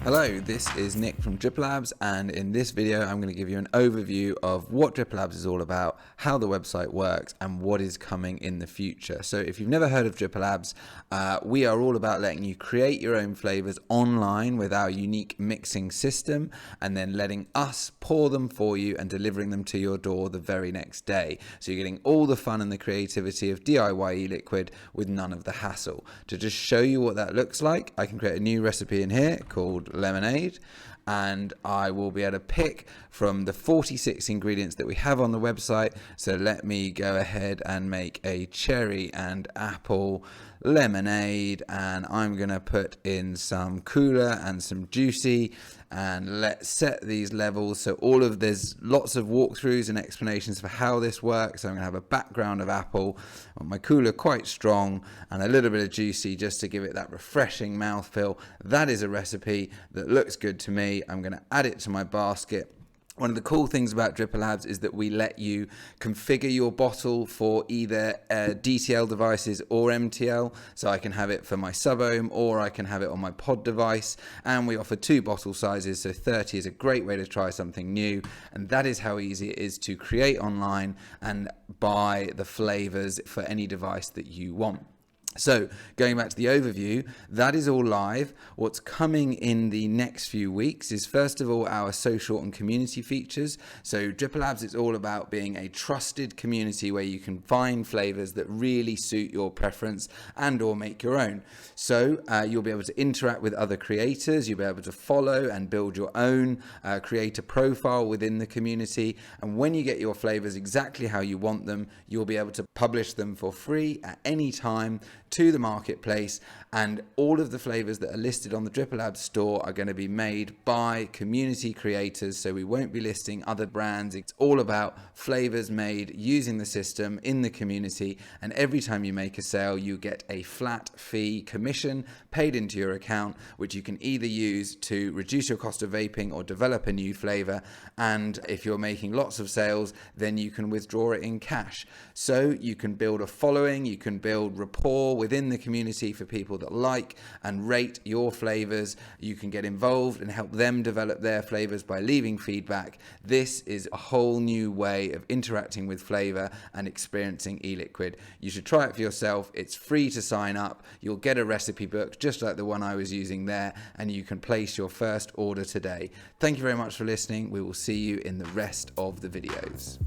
Hello, this is Nick from Dripper Labs, and in this video I'm going to give you an overview of what Dripper Labs is all about, how the website works, and what is coming in the future. So if you've never heard of Dripper Labs, we are all about letting you create your own flavors online with our unique mixing system, and then letting us pour them for you and delivering them to your door the very next day. So you're getting all the fun and the creativity of DIY e-liquid with none of the hassle. To just show you what that looks like, I can create a new recipe in here called lemonade, and I will be able to pick from the 46 ingredients that we have on the website. So let me go ahead and make a cherry and apple lemonade, and I'm gonna put in some cooler and some juicy, and let's set these levels. So there's lots of walkthroughs and explanations for how this works. So I'm gonna have a background of apple, my cooler quite strong, and a little bit of juicy just to give it that refreshing mouthfeel. That is a recipe that looks good to me. I'm gonna add it to my basket. One of the cool things about Dripper Labs is that we let you configure your bottle for either DTL devices or MTL. So I can have it for my sub-ohm, or I can have it on my pod device. And we offer 2 bottle sizes, so 30 is a great way to try something new. And that is how easy it is to create online and buy the flavors for any device that you want. So going back to the overview, that is all live. What's coming in the next few weeks is, first of all, our social and community features. So Dripper Labs is all about being a trusted community where you can find flavors that really suit your preference and or make your own. So you'll be able to interact with other creators. You'll be able to follow and build your own creator profile within the community. And when you get your flavors exactly how you want them, you'll be able to publish them for free at any time to the marketplace, and all of the flavors that are listed on the Dripper Labs store are going to be made by community creators, so we won't be listing other brands. It's all about flavors made using the system in the community, and every time you make a sale you get a flat fee commission paid into your account, which you can either use to reduce your cost of vaping or develop a new flavor. And if you're making lots of sales, then you can withdraw it in cash. So you can build a following, you can build rapport within the community for people that like and rate your flavors. You can get involved and help them develop their flavors by leaving feedback. This is a whole new way of interacting with flavor and experiencing e-liquid. You should try it for yourself. It's free to sign up. You'll get a recipe book just like the one I was using there, and you can place your first order today. Thank you very much for listening. We will see you in the rest of the videos.